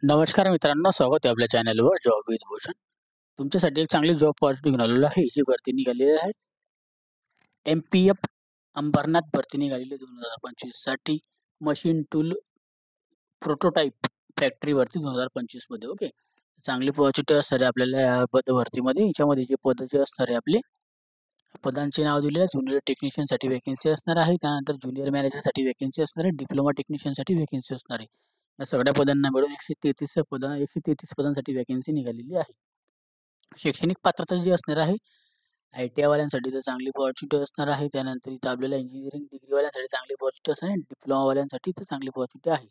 नमस्कार मित्रांनो, स्वागत आहे आपल्या चॅनलवर जॉब विथ भूषण. तुमच्यासाठी एक चांगली जॉब अपॉर्च्युनिटी घेऊन आलेलो आहे. ही भरती निघालेली आहे. एम-पी-एफ अंबरनाथ भरती निघालेली आहे 2025 साठी. मशीन टूल प्रोटोटाइप फॅक्टरीवरती 2025 मध्ये. ओके. चांगली अपॉर्च्युनिटी असणार आहे आपल्याला या भरतीमध्ये. याच्यामध्ये जे पद जे असणार आहे आपले पदांचे नाव दिलेले आहे. ज्युनियर टेक्निशियनसाठी व्हॅकन्सी असणार आहे. त्यानंतर ज्युनियर मॅनेजरसाठी व्हॅकन्सी असणार आहे. डिप्लोमा टेक्निशियनसाठी व्हॅकन्सी असणार आहे. या सगळ्या पदांना मिळून 133 पदांसाठी व्हॅकन्सी निघालेली आहे. शैक्षणिक पात्रता जी असणार आहे, आय-टी-आय वाल्यांसाठी तर चांगली अपॉर्च्युनिटी असणार आहे. त्यानंतर इथं आपल्याला इंजिनिअरिंग डिग्रीवाल्यांसाठी चांगली अपॉर्च्युनिटी असणार आहे. डिप्लोमावाल्यांसाठी तर चांगली अपॉर्च्युनिटी आहे.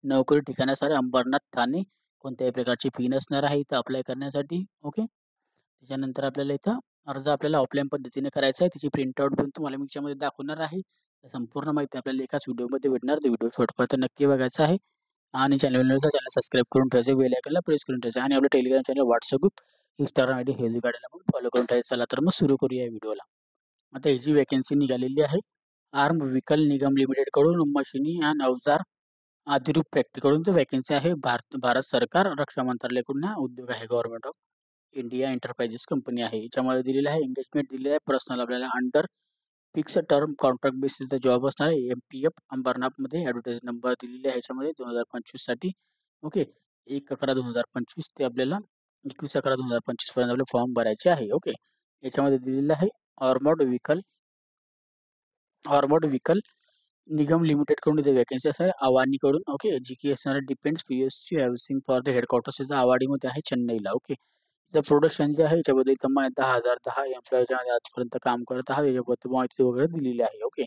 नोकरी ठिकाणानुसार अंबरनाथ, ठाणे कोणत्याही प्रकारची फी नसणार आहे इथं अप्लाय करण्यासाठी. ओके. त्याच्यानंतर आपल्याला इथं अर्ज आपल्याला ऑफलाईन पद्धतीने करायचा आहे. त्याची प्रिंटआउट पण तुम्हाला मी याच्यामध्ये दाखवणार आहे. संपूर्ण माहिती आपल्याला एकाच व्हिडिओमध्ये भेटणार. तो व्हिडिओ शेवटपर्यंत नक्की बघायचा आहे. आणि चॅनल सबस्क्राईब करून ठेवायचं, बेल आयकॉनला प्रेस करून ठेवायचं आणि आपलं Telegram channel, WhatsApp group, Instagram ID healthy गार्डनला पण फॉलो करून ठेवायचं. चला तर मग सुरू करूया या व्हिडिओला. आता ही जी वॅकन्सी निघालेली आहे, आर्म व्हेकल निगम लिमिटेडकडून मशिनी आणि अवजार अधिरूप फॅक्टरीकडून तर वॅकन्सी आहे. भारत सरकार रक्षा मंत्रालयाकडून हा उद्योग आहे. Government of India enterprises company आहे. याच्यामध्ये दिलेलं आहे एंगेजमेंट दिलेलं आहे. पर्सनल आपल्याला अंडर फिक्स टर्म कॉन्ट्रॅक्ट बेसिसचा जॉब असणार आहे. एम-पी-एफ अंबरनाथमध्ये ॲडव्हर्टाइज नंबर दिलेले आहे ह्याच्यामध्ये 2025 साठी. ओके. 1/11/2025 ते आपल्याला 21/11/2025 पर्यंत आपले फॉर्म भरायचे आहे. ओके. याच्यामध्ये दिलेलं आहे आर्मर्ड व्हेकल निगम लिमिटेडकडून इथे वॅकन्सी असणार आहे. अवानीकडून. ओके. जी की असणार depends P-S-C housing for the headquarters इथं आवाडीमध्ये आहे चेन्नईला. ओके. इथं प्रोडक्शन जे आहे याच्याबद्दल इथं 10,010 एम्प्लॉईच्या आजपर्यंत काम करत आहे. याच्याबद्दल माहिती वगैरे दिलेली आहे. ओके.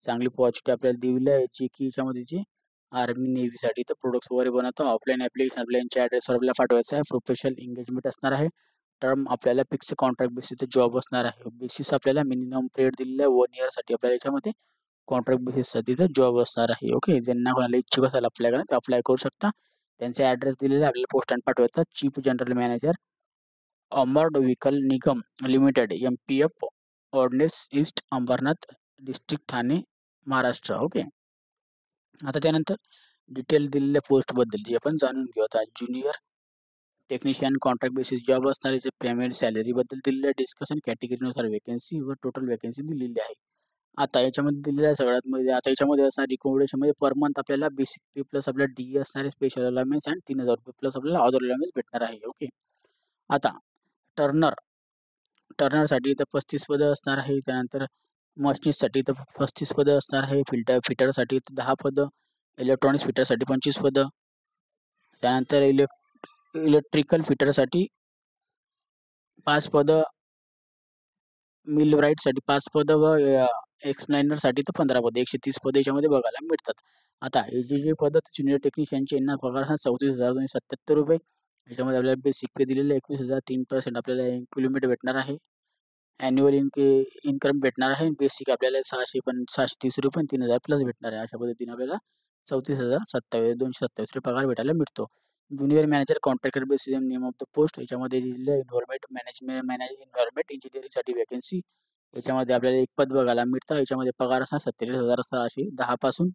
चांगली अपॉर्च्युनिटी आपल्याला दिलेली आहे जी की याच्यामध्ये जी आर्मी नेव्हीसाठी इथं प्रोडक्ट्स वगैरे बनवतो. ऑफलाईन ॲप्लिकेशन आपल्या यांच्या ॲड्रेसवर आपल्याला पाठवायचं आहे. प्रोफेशनल एंगेजमेंट असणार आहे. टर्म आपल्याला फिक्स कॉन्ट्रॅक्ट बेसिसचा जॉब असणार आहे. बेसिस आपल्याला मिनिमम पिरियड दिलेला आहे 1 इयरसाठी आपल्याला याच्यामध्ये कॉन्ट्रॅक्ट बेसिससाठी इथं जॉब असणार आहे. ओके. ज्यांना कोणाला इच्छुक असेल अप्लाय करायला ते अप्लाय करू शकता. त्यांचा ॲड्रेस दिलेला आहे आपल्याला पोस्टाने पाठवायचा. Chief general manager armoured vehicle Nigam limited MPF ordnance east Ambernath district Thane Maharashtra. Okay. आता त्यानंतर डिटेल दिलेल्या पोस्टबद्दल जे आपण जाणून घेऊ आता. Junior technician contract basis job असणार आहे. पेमेंट सॅलरीबद्दल दिलेलं आहे. डिस्कशन कॅटेगरीनुसार व्हॅकन्सी व टोटल व्हॅकन्सी दिलेली आहे. आता याच्यामध्ये दिलेलं आहे सगळ्यात मध्ये आता याच्यामध्ये असणार रिकमेंडेशनमध्ये पर मंथ आपल्याला बेसिक पे प्लस आपल्याला डी असणार आहे, स्पेशल अलाउन्स आणि 3,000 रुपये प्लस आपल्याला अदर अलाउन्स भेटणार आहे. ओके. आता टर्नर टर्नरसाठी इथं 35 पदं असणार आहे. त्यानंतर मशिनिस्टसाठी इथं 35 पदं असणार आहे. फिटरसाठी इथं 10 पदं. इलेक्ट्रॉनिक्स फिटरसाठी 25 पदं. त्यानंतर इलेक्ट्रिकल फिटरसाठी 5 पदं. मिलराईटसाठी 5 पदं व एक्सप्लेनरसाठी तर 15 पदं. 130 पदं याच्यामध्ये बघायला मिळतात. आता हे जे पदं ज्युनियर टेक्निशियनचे यांना पगार हा ₹34,277. याच्यामध्ये आपल्याला बेसिक पे दिलेलं आहे 21,000. 3% आपल्याला इन्क्रिमेंट भेटणार आहे. ॲन्युअल इन्कम भेटणार आहे. बेसिक आपल्याला ₹630 आणि 3,000 प्लस भेटणार आहे. अशा पद्धतीने आपल्याला 34,227 पगार भेटायला मिळतो. Junior manager contractor basis name of the post याच्यामध्ये दिलेलं आहे एन्व्हायर्नमेंट इंजिनिअरिंगसाठी व्हॅकन्सी. याच्यामध्ये आपल्याला एक पद बघायला मिळतं. याच्यामध्ये पगार असणार 47,610 पासून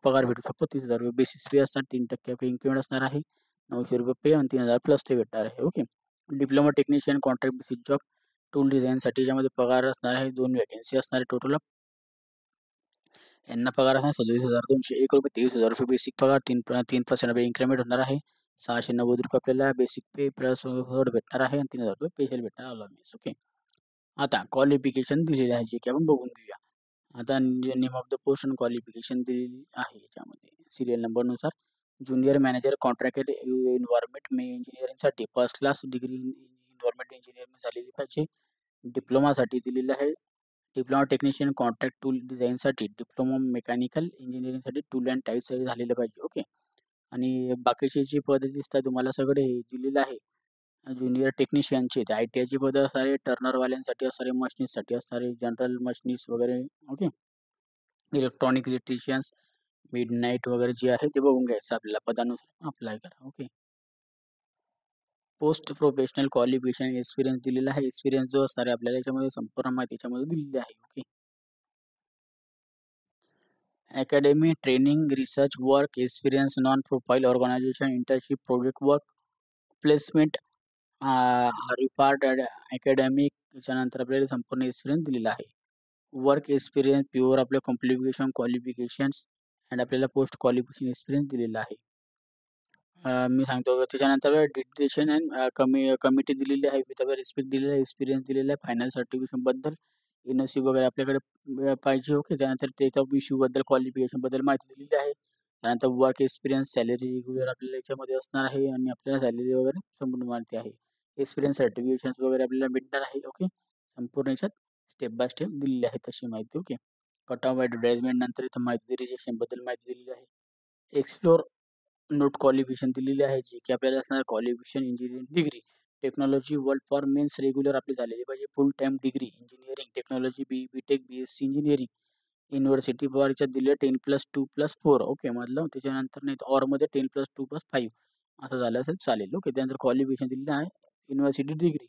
पगार भेटू शकतो. 30,000 बेसिस पे असणार. 3% इन्क्रिमेंट असणार आहे. ₹900 पे आणि 3,000 प्लस ते भेटणार आहे. Okay. Diploma technician contract basis job tool डिझाईनसाठी याच्यामध्ये पगार असणार आहे. 2 व्हॅकन्सी असणार आहे टोटल. यांना पगार असणार ₹27,201 ₹23,000 बेसिक पगार. 3% आपल्याला इन्क्रिमेंट होणार आहे. ₹690 आपल्याला बेसिक पे प्लस भेटणार आहे आणि ₹3,000 स्पेशल भेटणार अलाउन्स. ओके. आता क्वालिफिकेशन दिलेले आहे जे की आपण बघून घेऊया. आता नेम ऑफ द पोस्ट आणि क्वालिफिकेशन दिलेली आहे याच्यामध्ये सिरियल नंबरनुसार. ज्युनियर मॅनेजर कॉन्ट्रॅक्टेड एन्व्हायर्नमेंट इंजिनिअरिंगसाठी first class degree environment engineering झालेली पाहिजे. डिप्लोमासाठी दिलेलं आहे. डिप्लोमा टेक्निशियन कॉन्ट्रॅक्ट टूल डिझाईनसाठी, डिप्लोमा मेकॅनिकल इंजिनिअरिंगसाठी टूल अँड टाईल्स झालेलं पाहिजे. ओके. आणि बाकीचे जे पदं दिसतात तुम्हाला सगळे दिलेलं आहे. ज्युनियर टेक्निशियनचे ते आय-टी-आयची पदं असणार आहे. टर्नरवाल्यांसाठी असणार आहे. मशिनिस्टसाठी असणार आहे. जनरल मशिनिस्ट वगैरे. ओके. इलेक्ट्रॉनिक इलेक्ट्रिशियन्स, मिडनाईट वगैरे जे आहे ते बघून घ्यायचं आपल्याला पदानुसार अप्लाय करा. Okay. Post professional qualification experience दिलेला आहे. एक्सपिरियन्स जो असणार आहे आपल्याला याच्यामध्ये संपूर्ण माहिती याच्यामध्ये दिलेली आहे. Okay. Academy, training, research work, experience, non profile organisation, internship, project work, placement, report academic. त्याच्यानंतर आपल्याला संपूर्ण एक्सपिरियन्स दिलेला आहे. वर्क एक्सपिरियन्स प्युअर आपलं क्वालिफिकेशन्स अँड आपल्याला पोस्ट क्वालिफिकेशन एक्सपिरियन्स दिलेला आहे. मी सांगतो त्याच्यानंतर डिटेशन अँड कमिटी दिलेली आहे, विथ रिस्पेक्ट दिलेला आहे, एक्सपिरियन्स दिलेला आहे, फायनल सर्टिफिकेशनबद्दल एनओसी वगैरे आपल्याकडे पाहिजे. ओके. त्यानंतर डेट ऑफ इश्यूबद्दल, क्वालिफिकेशनबद्दल माहिती दिलेली आहे. त्यानंतर वर्क एक्सपिरियन्स, सॅलरी रेग्युलर आपल्याला याच्यामध्ये असणार आहे आणि आपल्याला सॅलरी वगैरे संपूर्ण माहिती आहे. एक्सपिरियन्स सर्टिफिकेशन्स वगैरे आपल्याला भेटणार आहे. ओके. संपूर्ण याच्यात स्टेप बाय स्टेप दिलेली आहे तशी माहिती. ओके. कट ऑफ ॲडव्हर्टाइजमेंट नंतर इथं माहिती रिजेक्शनबद्दल माहिती दिलेली आहे. एक्सप्लोर नोट क्वालिफिकेशन दिलेली आहे, जे की आपल्याला असणार qualification engineering degree, technology world for men's regular आपली झालेली पाहिजे, full time degree engineering technology, BTech BSc इंजिनिअरिंग युनिव्हर्सिटी फॉर याच्यात दिलं 10+2+4. ओके. मधलं त्याच्यानंतर नाही ऑरमध्ये 10+2+5 असं झालं असेल चालेल. ओके. त्यानंतर क्वालिफिकेशन दिलेलं आहे university degree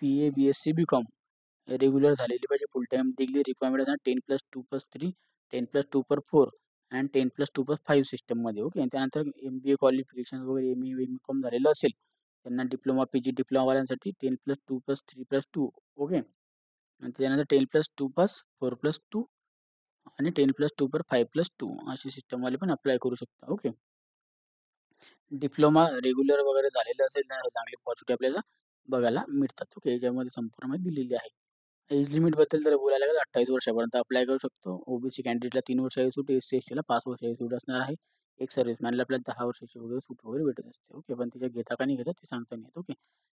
BA BSc BCom regular झालेली पाहिजे, फुल टाइम डिग्री रिक्वायरमेंट आहे 10+2+3 10+2+4 अँड 10+2+5 सिस्टममध्ये. ओके. त्यानंतर MBA क्वालिफिकेशन वगैरे ME BCom झालेलं असेल त्यांना डिप्लोमा PG डिप्लोमावाल्यांसाठी 10+2+3+2. ओके. आणि त्यानंतर 10+2+4+2 आणि 10+2+5+2 अशी सिस्टमवाले पण अप्लाय करू शकता. ओके. डिप्लोमा रेग्युलर वगैरे झालेलं असेल ना, चांगली पॉझिटिव्ह आपल्याला बघायला मिळतात. ओके. याच्यामध्ये संपूर्ण माहिती दिलेली आहे. एज लिमिटबद्दल जर बोलायला गेलं 28 वर्षापर्यंत अप्लाय करू शकतो. OBC कॅन्डिडेटला 3 वर्षाची सूट, SC STला 5 वर्षाची सूट असणार आहे. एक सर्व्हिसमॅनला आपल्याला 10 वर्षाची वगैरे सूट वगैरे भेटत असते. ओके. पण त्याच्या घेता का नाही घेतात ते सांगता नाही येत. ओके.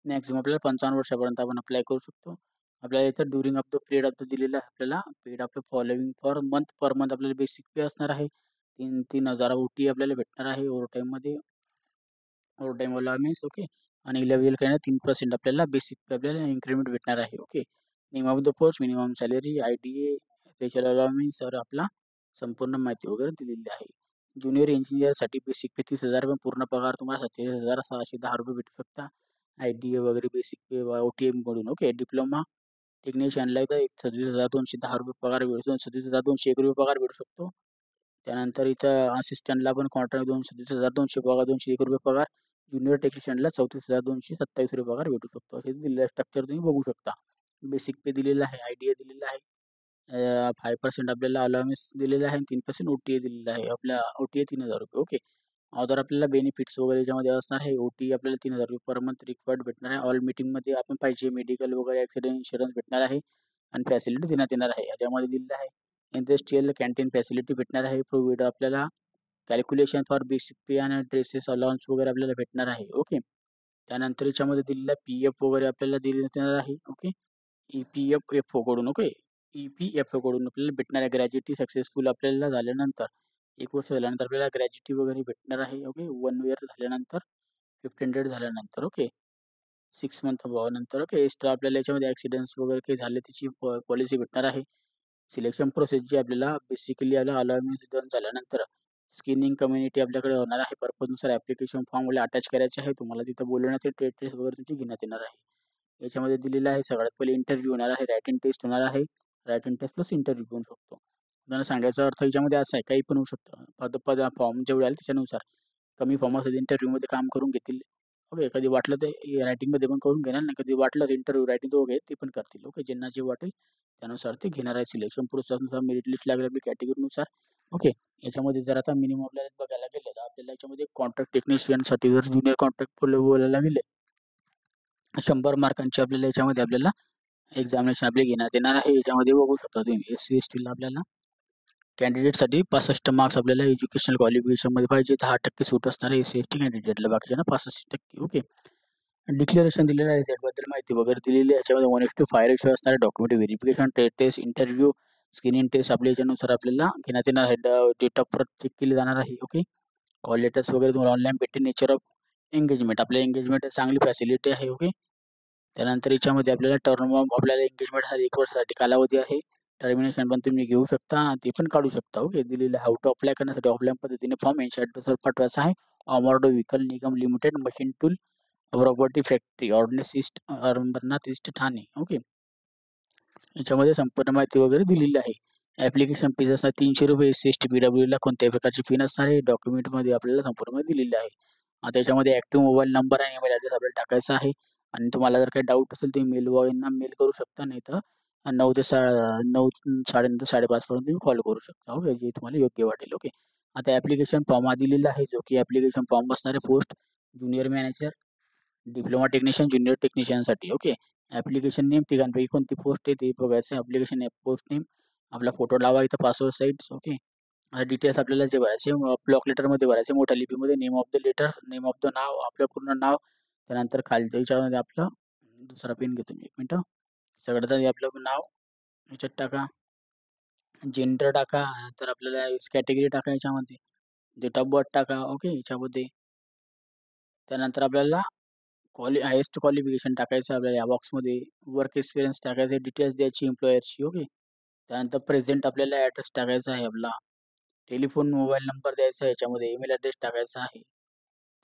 मॅक्सिमम आपल्याला 55 वर्षापर्यंत आपण अप्लाय करू शकतो. आपल्याला इथं during of the period of the दिलेलं आहे आपल्याला पेड आपलं फॉलोइंग पर मंथ आपल्याला बेसिक पे असणार आहे. 3,000 OT आपल्याला भेटणार आहे ओव्हरटाईममध्ये. Overtime allowance. ओके. आणि लेव्हल काही 3% आपल्याला बेसिक पे आपल्याला इन्क्रिमेंट भेटणार आहे. Okay. Name of the post, minimum salary, IDA, special allowance आपला संपूर्ण माहिती वगैरे दिलेली आहे. ज्युनियर इंजिनिअरसाठी बेसिक पे 30,000 पण पूर्ण पगार तुम्हाला 37,610 रुपये भेटू शकता. IDA वगैरे बेसिक पे OTM कडून. ओके. डिप्लोमा टेक्निशियनला इथं 36,210 रुपये पगार भेटतो, 36,201 रुपये पगार भेटू शकतो. त्यानंतर इथं असिस्टंटला पण कॉन्ट्रॅक्ट 37,200 पगार, 201 रुपये पगार. ज्युनियर टेक्निशियनला 34,227 रुपये पगार भेटू शकतो. असे दिलेलं स्ट्रक्चर तुम्ही बघू शकता. बेसिक पे दिलेला आहे, IDA दिलेला आहे, 5% आपल्याला अलाउन्स दिलेला आहे, 3% OTA दिलेला आहे. आपल्या OTA 3,000 रुपये. ओके. अदर आपल्याला बेनिफिट्स वगैरे याच्यामध्ये असणार आहे. OT आपल्याला 3,000 रुपये पर मंथ रिक्वायर्ड भेटणार आहे. ऑल मीटिंगमध्ये आपण पाहिजे मेडिकल वगैरे ॲक्सिडेंट इन्शुरन्स भेटणार आहे आणि फॅसिलिटी देण्यात येणार आहे. याच्यामध्ये दिलेलं आहे. इंडस्ट्रियल कॅन्टीन फॅसिलिटी भेटणार आहे. प्रोव्हाइड आपल्याला कॅल्क्युलेशन फॉर बेसिक पे आणि ड्रेसेस अलाउन्स वगैरे आपल्याला भेटणार आहे. ओके. त्यानंतर याच्यामध्ये दिलेला PF वगैरे आपल्याला देण्यात येणार आहे. ओके. EPFO कडून. ओके. EPFO कडून आपल्याला भेटणार आहे. ग्रॅज्युएटी सक्सेसफुल आपल्याला झाल्यानंतर 1 वर्ष झाल्यानंतर आपल्याला ग्रॅज्युएटी वगैरे भेटणार आहे. ओके. 1 इयर झाल्यानंतर, 15 डेज झाल्यानंतर. ओके. 6 मंथ नंतर. ओके. एक्स्ट्रा आपल्याला याच्यामध्ये ॲक्सिडेंट्स वगैरे काही झाले त्याची पॉलिसी भेटणार आहे. सिलेक्शन प्रोसेस जी आपल्याला बेसिकली आपल्याला अलाउन्स डन झाल्यानंतर स्क्रीनिंग कम्युनिटी आपल्याकडे होणार आहे. पर्पजनुसार ॲप्लिकेशन फॉर्म वगैरे अटॅच करायचे आहे. तुम्हाला तिथं बोलवण्यात येईल, टेस्ट वगैरे तुमची घेण्यात येणार आहे. याच्यामध्ये दिलेलं आहे सगळ्यात पहिले इंटरव्ह्यू होणार आहे, रायटिंग टेस्ट होणार आहे. रायटिंग टेस्ट प्लस इंटरव्ह्यू होऊ शकतो. तुम्हाला सांगायचा अर्थ याच्यामध्ये असा आहे, काही पण होऊ शकतं. फॉर्म जेवढे आले त्याच्यानुसार. कमी फॉर्म असेल इंटरव्ह्यूमध्ये काम करून घेतील. ओके. कधी वाटलं तर रायटिंगमध्ये पण करून घेणार नाही. कधी वाटलं तर इंटरव्ह्यू रायटिंग दोघे ते पण करतील. ओके. ज्यांना जे वाटेल त्यानुसार ते घेणार आहे. सिलेक्शन प्रोसेसनुसार मेरिट लिस्ट लागेल आपली कॅटेगरीनुसार. ओके. याच्यामध्ये जर आता मिनिमम आपल्याला बघायला गेलं तर आपल्याला याच्यामध्ये कॉन्ट्रॅक्ट टेक्निशियनसाठी जर ज्युनियर कॉन्ट्रॅक्ट बोलायला गेले 100 मार्कांचे आपल्याला याच्यामध्ये आपल्याला एक्झामिनेशन आपले घेण्यात येणार आहे. याच्यामध्ये बघू शकता तुम्ही SC STला आपल्याला कॅन्डिडेटसाठी 65 मार्क्स आपल्याला एज्युकेशनल क्वालिफिकेशनमध्ये पाहिजे. 10% सूट असणार आहे SC ST कॅन्डिडेटला, बाकीच्यांना 65%. ओके. डिक्लेरेशन दिलेलं आहे, त्याबद्दल माहिती वगैरे दिलेली आहे. याच्यामध्ये 1:5 रेशो असणार आहे. Document verification, test, interview, screening test आपल्या याच्यानुसार आपल्याला घेण्यात येणार आहे. डेट ऑफ बर्थ चेक केली जाणार आहे. ओके. कॉल लेटर्स वगैरे तुम्हाला ऑनलाईन भेटेल. नेचर ऑफ एंगेजमेंट, आपल्या एंगेजमेंट चांगली फॅसिलिटी आहे. ओके. त्यानंतर याच्यामध्ये आपल्याला टर्म ऑफ आपल्याला एंगेजमेंट हा 1 वर्षासाठी कालावधी आहे. टर्मिनेशन पण तुम्ही घेऊ शकता, ते पण काढू शकता. ओके. दिलेलं हाऊ टू अप्लाय करण्यासाठी ऑफलाईन पद्धतीने फॉर्म यांच्या ॲड्रेसवर पाठवायचा आहे. Armoured vehicle Nigam limited, machine tool, property factory, ordnance east, Ambernath east, Thane. Okay. याच्यामध्ये संपूर्ण माहिती वगैरे दिलेली आहे. ॲप्लिकेशन फीज असणार ₹300 एस-सी-एस-टी पी-डब्ल्यूला कोणत्याही प्रकारची फी नसणार आहे. डॉक्युमेंटमध्ये आपल्याला संपूर्ण माहिती दिलेली आहे. आता याच्यामध्ये ॲक्टिव्ह मोबाईल नंबर आणि ईमेल ॲड्रेस आपल्याला टाकायचा आहे आणि तुम्हाला जर काही डाऊट असेल तुम्ही मेल बॉयना मेल करू शकता, नाहीतर 9 ते 9 9:30 5:30 पर्यंत तुम्ही कॉल करू शकता. ओके, जे तुम्हाला योग्य वाटेल. ओके. आता ॲप्लिकेशन फॉर्म हा दिलेला आहे, जो की ॲप्लिकेशन फॉर्म असणार आहे post junior manager, diploma technician, junior टेक्निशियनसाठी. ओके. ॲप्लिकेशन नेम तिघांपैकी कोणती पोस्ट आहे ते बघायचं. ॲप्लिकेशन नेम, पोस्ट नेम, आपला फोटो लावा इथं पासवर्ड साइज. ओके. डिटेल्स आपल्याला जे भरायचे ब्लॉक लेटरमध्ये भरायचे, मोठ्या लिपीमध्ये name of the letter, name of the नाव, आपलं पूर्ण नाव. त्यानंतर खालच्या याच्यामध्ये आपलं दुसरा पेन घेतो मी, 1 मिनिटं. सगळ्यात आधी आपलं नाव याच्यात टाका, जेंडर टाका, तर आपल्याला कॅटेगरी टाका याच्यामध्ये, डेट ऑफ बर्थ टाका. ओके, याच्यामध्ये. त्यानंतर आपल्याला हायेस्ट क्वालिफिकेशन टाकायचं आपल्याला या बॉक्समध्ये. वर्क एक्सपिरियन्स टाकायचे, डिटेल्स द्यायची एम्प्लॉयरची. ओके. त्यानंतर प्रेझेंट आपल्याला ॲड्रेस टाकायचा आहे आपला. टेलिफोन मोबाईल नंबर द्यायचा आहे याच्यामध्ये. ईमेल ॲड्रेस टाकायचा आहे.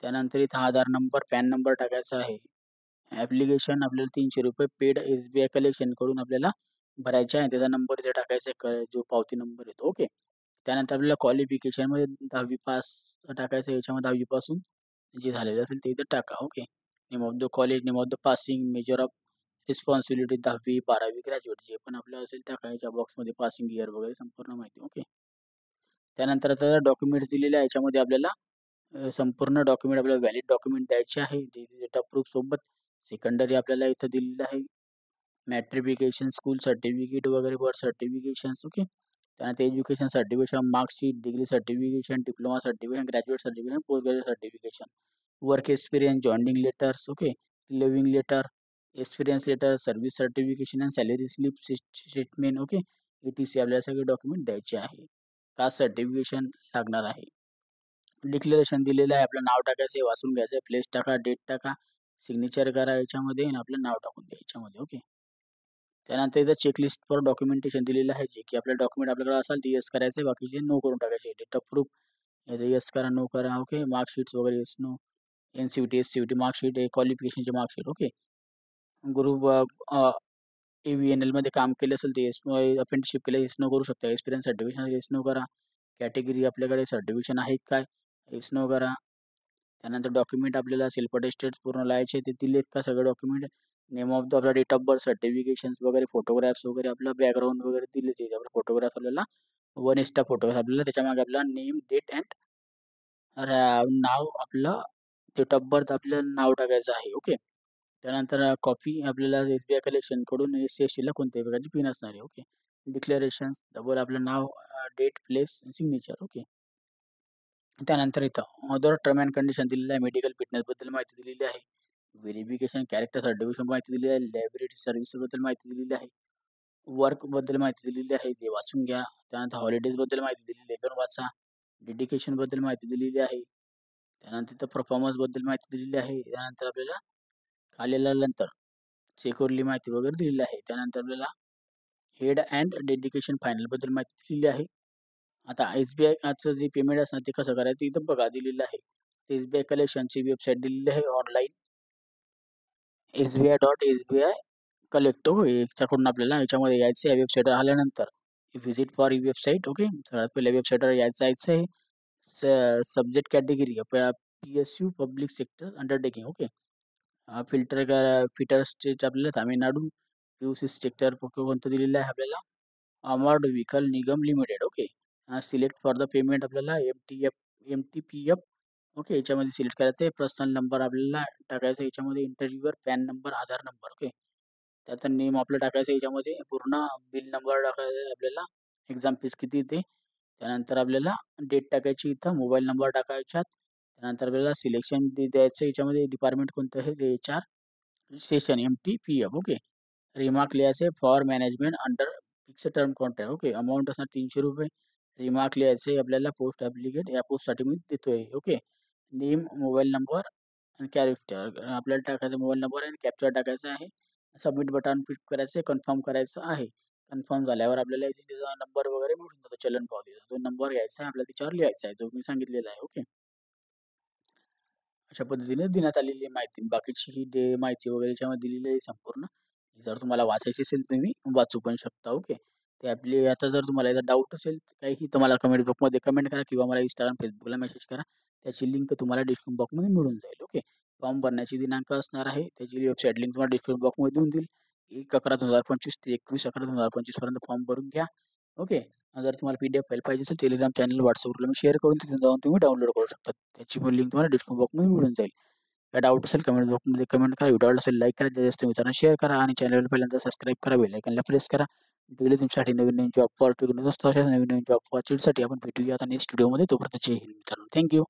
त्यानंतर इथं आधार नंबर, पॅन नंबर टाकायचा आहे. ॲप्लिकेशन आपल्याला ₹300 पेड एस-बी-आय कलेक्शनकडून आपल्याला भरायचे आहे. त्याचा नंबर इथे टाकायचा आहे, जो पावती नंबर येतो. ओके. त्यानंतर आपल्याला क्वालिफिकेशनमध्ये 10वी पास टाकायचं आहे. याच्यामध्ये 10वी पासून जे झालेलं असेल ते इथं टाका. Okay. Name of the college, name of the passing, measure of responsibility 10वी, 12वी, ग्रॅज्युएट जे पण आपलं असेल टाकायच्या बॉक्समध्ये, पासिंग इयर वगैरे संपूर्ण माहिती. ओके. त्यानंतर आता डॉक्युमेंट्स दिलेले आहे. याच्यामध्ये आपल्याला संपूर्ण डॉक्युमेंट, आपल्याला व्हॅलिड डॉक्युमेंट द्यायचे आहे. डेट ऑफ प्रूफ सोबत. सेकंडरी आपल्याला इथं दिलेलं आहे. मॅट्रिफिकेशन, स्कूल सर्टिफिकेट वगैरे, बर्थ सर्टिफिकेशन्स. ओके. त्यानंतर education certification, marksheet, degree certification, diploma certification, graduate certification, post graduate certification, work experience, joining letters. Okay. Living letter, experience letter, service certification आणि salary slip statement. Okay. ETC आपल्याला सगळे document द्यायचे आहे. Caste certification लागणार आहे. Declaration दिलेलं आहे. आपलं नाव टाकायचं आहे, वाचून घ्यायचं आहे. प्लेस टाका, डेट टाका, सिग्नेचर करा याच्यामध्ये आणि आपलं नाव टाकून द्या याच्यामध्ये. ओके. त्यानंतर इथं चेकलिस्ट फॉर डॉक्युमेंटेशन दिलेलं आहे, जे की आपलं डॉक्युमेंट आपल्याकडे असेल ते येस करायचं आहे, बाकीचे नो करून टाकायचे. डेट ऑफ प्रूफ येस करा, नो करा. ओके. मार्कशीट्स वगैरे yes, no. NCVT, SCVT marksheet आहे, क्वालिफिकेशनची मार्कशीट. ओके. ग्रुप AVNLमध्ये काम केलं असेल ते येस, अप्रेंटिसशिप केलं येस, नो करू शकता. एक्सपिरियन्स सर्टिफिकेशन येस, नो करा. कॅटेगरी आपल्याकडे सर्टिफिकेशन आहेत काय, येस, नो करा. त्यानंतर डॉक्युमेंट आपल्याला सेल्फ अटेस्टेड पूर्ण लिहायचे, ते दिलेत का सगळे डॉक्युमेंट. नेम ऑफ द आपला डेट ऑफ बर्थ, सर्टिफिकेशन्स वगैरे, फोटोग्राफ्स वगैरे, आपलं बॅकग्राऊंड वगैरे दिले ते. आपला फोटोग्राफ आपल्याला 1 एक्स्ट्रा फोटोग्राफ आपल्याला, त्याच्यामागे आपला नेम, डेट अँड नाव, आपलं डेट ऑफ बर्थ, आपलं नाव टाकायचं आहे. ओके. त्यानंतर कॉपी आपल्याला SBI कलेक्शनकडून SC-STला कोणत्याही प्रकारची फी नसणार आहे. ओके. डिक्लेरेशन्स, डबल आपलं नाव, डेट, प्लेस, सिग्नेचर. ओके. त्यानंतर इथं अदर टर्म अँड कंडिशन दिलेलं आहे. मेडिकल फिटनेसबद्दल माहिती दिलेली आहे. व्हेरिफिकेशन, कॅरेक्टर सर्टिफिकेशन माहिती दिलेली आहे. लायबिलिटी सर्व्हिसबद्दल माहिती दिलेली आहे. वर्कबद्दल माहिती दिलेली आहे, ते वाचून घ्या. त्यानंतर हॉलिडेजबद्दल माहिती दिलेली आहे, ते पण वाचा. डेडिकेशनबद्दल माहिती दिलेली आहे. त्यानंतर इथं परफॉर्मन्सबद्दल माहिती दिलेली आहे. त्यानंतर आपल्याला खाली आल्यानंतर सिक्युरली माहिती वगैरे दिलेली आहे. त्यानंतर आपल्याला हेड अँड डेडिकेशन फायनलबद्दल माहिती दिलेली आहे. आता SBIचं जे पेमेंट असणार ते कसं करायचं इथं बघा दिलेलं आहे. SBI कलेक्शनची वेबसाईट दिलेली आहे ऑनलाईन, SBI.SBI कलेक्ट. ओके. याच्याकडून आपल्याला याच्यामध्ये यायचं आहे. वेबसाईटवर आल्यानंतर visit for he website. Okay. सगळ्यात पहिले वेबसाईटवर जायचं आहे. Subject category PSU public sector undertaking. Okay. Fitter state आपल्याला तामिळनाडू. PUC सेक्टर कोणतं दिलेलं आहे आपल्याला, armoured vehicle Nigam limited. Okay. Select for the payment आपल्याला MTPF. ओके. याच्यामध्ये सिलेक्ट करायचं आहे. पर्सनल नंबर आपल्याला टाकायचा आहे याच्यामध्ये, इंटरव्ह्यूवर पॅन नंबर, आधार नंबर. ओके. त्याचा नेम आपलं टाकायचं याच्यामध्ये, पूर्ण बिल नंबर टाकायचा आहे आपल्याला, एक्झाम फीस किती येते. त्यानंतर आपल्याला डेट टाकायची, इथं मोबाईल नंबर टाकायच्यात. त्यानंतर आपल्याला सिलेक्शन द्यायचं याच्यामध्ये, डिपार्टमेंट कोणतं आहे ते HR session MTPF. Okay. Remark लिहायचे for management under fix term contract. Okay. Amount असणार ₹300. रिमार्क लिहायचे आपल्याला, पोस्ट ॲप्लिकेट या पोस्टसाठी मी देतोय. ओके. नेम, मोबाईल नंबर आणि कॅरेक्टर आपल्याला टाकायचा, मोबाईल नंबर आणि कॅप्चर टाकायचा आहे. सबमिट बटन क्लिक करायचं आहे, कन्फर्म करायचं आहे. कन्फर्म झाल्यावर आपल्याला इथे त्याचा नंबर वगैरे मिळून जातो चलन पावतीचा. तो नंबर घ्यायचा आहे, आपल्याला त्याच्यावर लिहायचा आहे, जो मी सांगितलेला आहे. ओके. अशा पद्धतीने देण्यात आलेली आहे माहिती. बाकीची ही माहिती वगैरे याच्यामध्ये दिलेली आहे संपूर्ण. जर तुम्हाला वाचायची असेल तुम्ही वाचू पण शकता. ओके. ते आपली आता जर तुम्हाला याचा डाऊट असेल काहीही तर मला कमेंट बॉक्समध्ये कमेंट करा किंवा मला Instagram, Facebookला मेसेज करा. त्याची लिंक तुम्हाला डिस्क्रिप्शन बॉक्समध्ये मिळून जाईल. ओके. फॉर्म भरण्याची दिनांक असणार आहे. त्याची वेबसाईट लिंक तुम्हाला डिस्क्रिप्शन बॉक्समध्ये देऊन देईल. 1/11/2025 ते 21/11/2025 पर्यंत फॉर्म भरून घ्या. ओके. जर तुम्हाला PDF फाईल पाहिजे असेल Telegram चॅनल, WhatsAppवर मी शेअर करून तिथे जाऊन तुम्ही डाउनलोड करू शकता. त्याची पण लिंक तुम्हाला डिस्क्रिप्शन बॉक्समध्ये मिळून जाईल. काय डाऊट असेल कमेंट बॉक्समध्ये कमेंट करा. व्हिडिओ आवडला असेल लाईक करा. जास्तीत जास्त मित्रांना शेअर करा आणि चॅनलला पहिल्यांदा सबस्क्राईब करा. बेल आयकॉनला प्रेस करा. डेली तुमच्यासाठी नवीन-नवीन जॉब अपॉर्च्युनिटीज असतात. अशा नवीन-नवीन जॉब अपॉर्च्युनिटीसाठी आपण भेटूया आता नेक्स्ट व्हिडिओमध्ये. तोपर्यंत जय हिंद मित्रांनो. Thank you.